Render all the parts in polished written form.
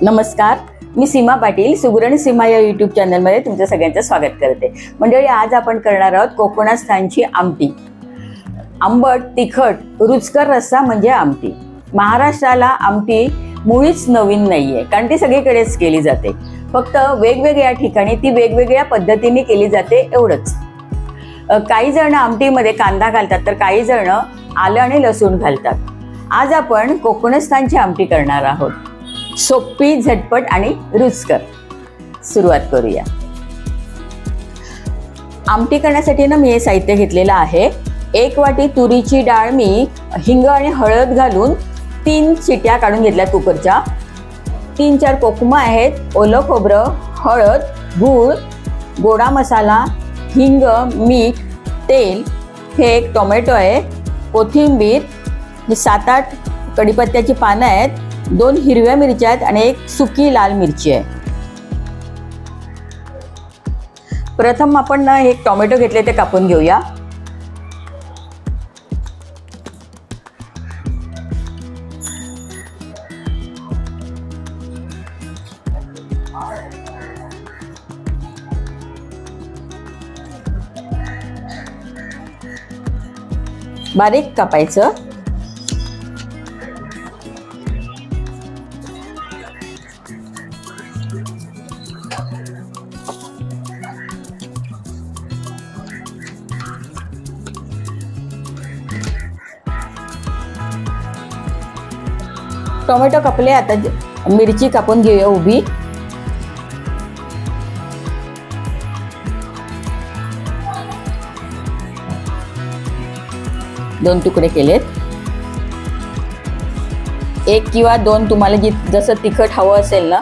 नमस्कार, मी सीमा पाटील सुगरण सीमा या यूट्यूब चॅनलमध्ये तुमचं सगळ्यांचं स्वागत करते। मंडळी, आज आपण करणार आहोत कोकणात स्थानची आमटी। आंबट, तिखट, रुचकर रस्सा म्हणजे आमटी। महाराष्ट्राला आमटी मुळीच नवीन नाहीये, कारण ती सगळीकडेच केली जाते। फक्त वेगवेगळ्या ठिकाणी ती वेगवेगळ्या पद्धतीने केली जाते एवढंच। काही जण आमटीमध्ये कांदा घालतात, तर काही जण आलं आणि लसूण घालतात। आज आपण कोकणात स्थानची आमटी करणार आहोत। सोपी, झटपट आणि रुचकर। सुरुवात करूया। आमटी करण्यासाठी ना मी हे साहित्य घेतलेलं आहे। 1 वाटी तुरीची डाळ मी हिंग आणि हळद घालून 3 शिट्या काढून घेतल्या कुकरच्या। 3-4 कोकमा आहेत, ओलं खोबरं, हळद, गूळ, गोडा मसाला, हिंग, मीठ, तेल, हे 1 टोमॅटो आहे, कोथिंबीर, 7-8 कढीपत्त्याची पानं आहेत, 2 हिरव्या मिरच्या आहेत आणि 1 सुकी लाल मिरची आहे। प्रथम आपण ना एक टोमॅटो घेतले ते कापून घेऊया। बारीक कापायचं। टोमॅटो कापले, आता मिरची कापून घेऊया उभी। दोन तुकडे केलेत। 1 किंवा 2 तुम्हाला जसं तिखट हवं असेल ना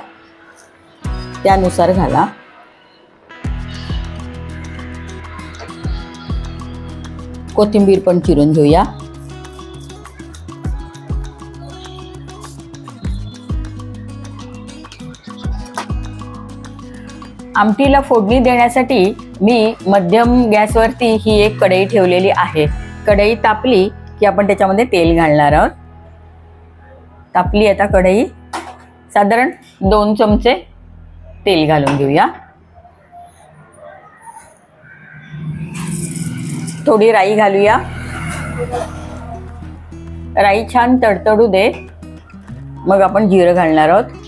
त्यानुसार घाला। कोथिंबीर पण चिरून घेऊया। आमटीला फोडणी देण्यासाठी मी मध्यम गॅसवरती ही एक कढई ठेवलेली आहे। कढई तापली की आपण त्याच्यामध्ये तेल घालणार आहोत। तापली आता कढई, साधारण 2 चमचे तेल घालून घेऊया। थोडी राई घालूया। राई छान तडतडू दे, मग आपण जिरं घालणार आहोत।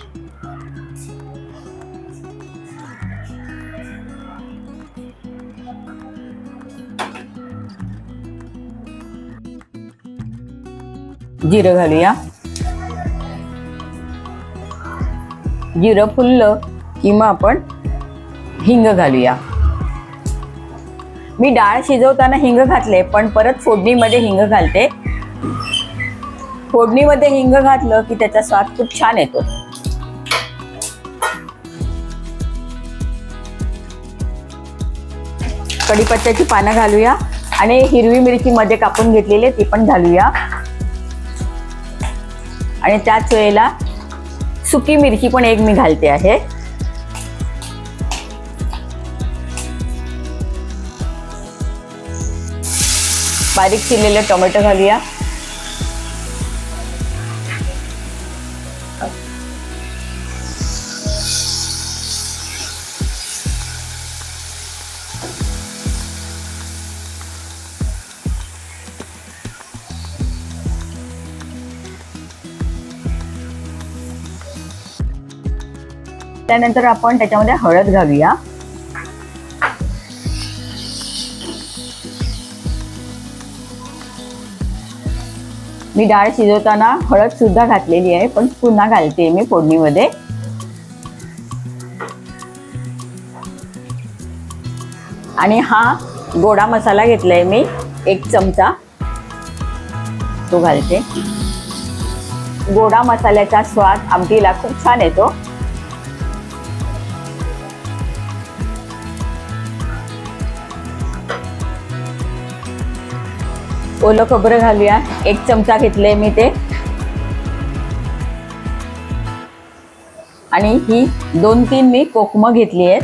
जिरं घालूया। जिरं फुललं की मग आपण हिंग घालूया। मी डाळ शिजवताना हिंग घातले, पण परत फोडणीमध्ये हिंग घालते। फोडणीमध्ये हिंग घातलं की त्याचा स्वाद खूप छान येतो। कढीपत्त्याची पानं घालूया आणि हिरवी मिरची मध्ये कापून घेतलेली ती पण घालूया। आणि त्याच वेळेला सुकी मिरची पण 1 मी घालते आहे। बारीक चिरलेले टोमॅटो घालूया। त्यानंतर आपण त्याच्यामध्ये हळद घालूया। मी डाळ शिजवताना हळद सुद्धा घातलेली आहे, पण पुन्हा घालते मी फोडणीमध्ये। आणि हा गोडा मसाला घेतलाय मी 1 चमचा, तो घालते। गोडा मसाल्याचा स्वाद आमटीला खूप छान येतो। ओलं खोबरं घालूया, 1 चमचा घेतले मी ते। आणि ही 2-3 मी कोकमं घेतली आहेत।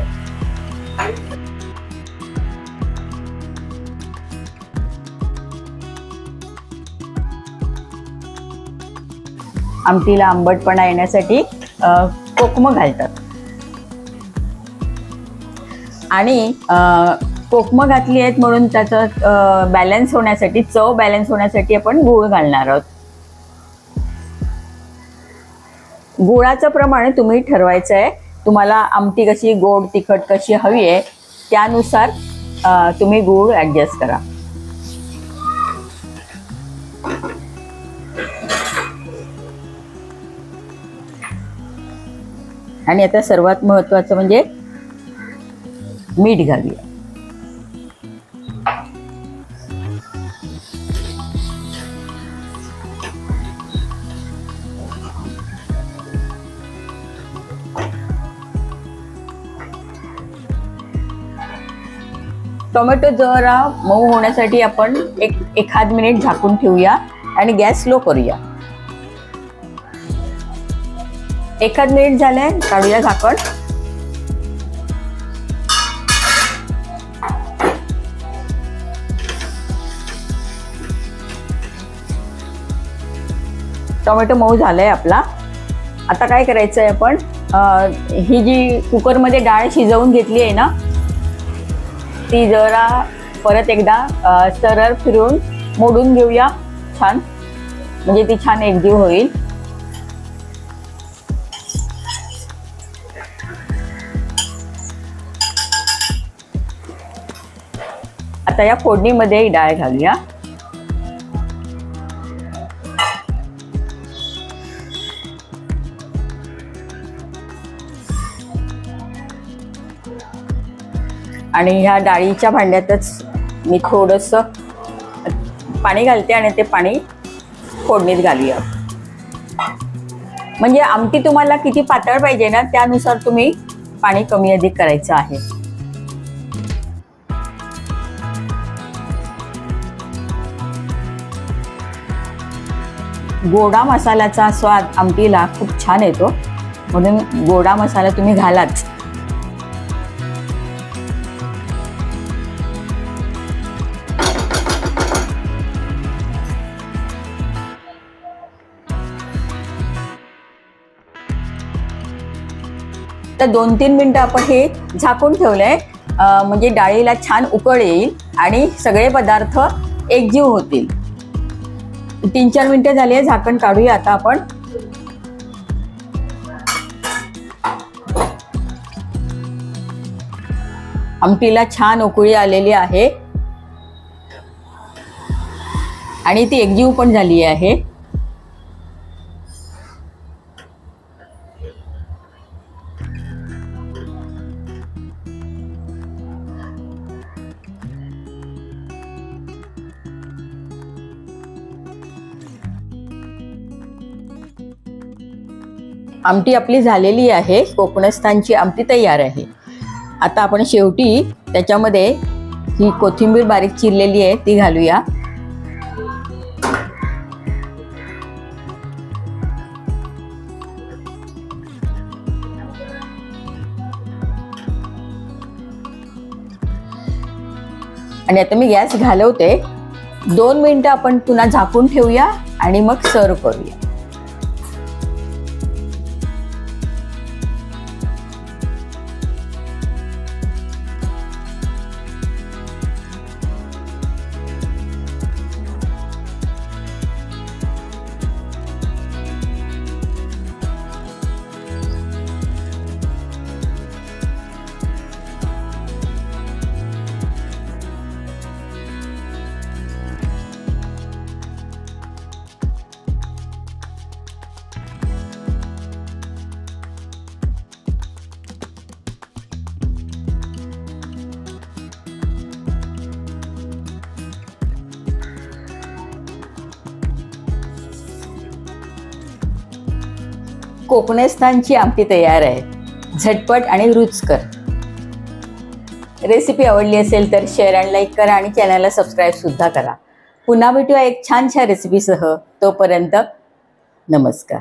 आमटीला आंबटपणा येण्यासाठी कोकम घालतात आणि कोकम घातली आहेत म्हणून त्याचं बॅलन्स होण्यासाठी, चव बॅलन्स होण्यासाठी आपण गूळ घालणार आहोत. गुळाचं प्रमाण तुम्ही ठरवायचं आहे. तुम्हाला आमटी कशी गोड तिखट कशी हवी आहे त्यानुसार तुम्ही गूळ ॲडजस्ट करा. आणि आता सर्वात महत्त्वाचं म्हणजे मीठ घालूया. टोमॅटो जरा मऊ होण्यासाठी आपण एखाद मिनिट झाकून ठेवूया आणि गॅस स्लो करूया. एखाद मिनिट झाले, काढूया झाकण. टोमॅटो मऊ झालाय आपला. आता काय करायचं आहे, आपण ही जी कुकरमध्ये डाळ शिजवून घेतली आहे ना, ती जरा परत एकदा सरळ फिरून मोडून घेऊया छान, म्हणजे ती छान एकजीव होईल. आता या फोडणीमध्ये ही डाळ घालूया. आणि ह्या डाळीच्या भांड्यातच मी थोडंसं पाणी घालते आणि ते पाणी फोडणीत घालूया. म्हणजे आमटी तुम्हाला किती पातळ पाहिजे ना त्यानुसार तुम्ही पाणी कमी अधिक करायचं आहे. गोडा मसाल्याचा स्वाद आमटीला खूप छान येतो, म्हणून गोडा मसाला तुम्ही घालाच. तर 2-3 मिनिटं आपण हे झाकून ठेवलंय, म्हणजे डाळीला छान उकळ येईल आणि सगळे पदार्थ एकजीव होतील. 3-4 मिनिटं झाली आहे, झाकण काढूया आता आपण. आमटीला छान उकळी आलेली आहे आणि ती एकजीव पण झाली आहे. आमटी आपली झालेली आहे. कोकणस्थानची आमटी तयार आहे. आता आपण शेवटी त्याच्यामध्ये ही कोथिंबीर बारीक चिरलेली आहे ती घालूया. आणि आता मी गॅस घालवते. 2 मिनिटं आपण पुन्हा झाकून ठेवूया आणि मग सर्व करूया. कोकणस्थानची आमटी तयार आहे. झटपट आणि रुचकर. रेसिपी आवडली असेल तर शेअर आणि लाईक करा आणि चॅनलला सबस्क्राईब सुद्धा करा. पुन्हा भेटूया एक छानशा रेसिपीसह. तोपर्यंत नमस्कार.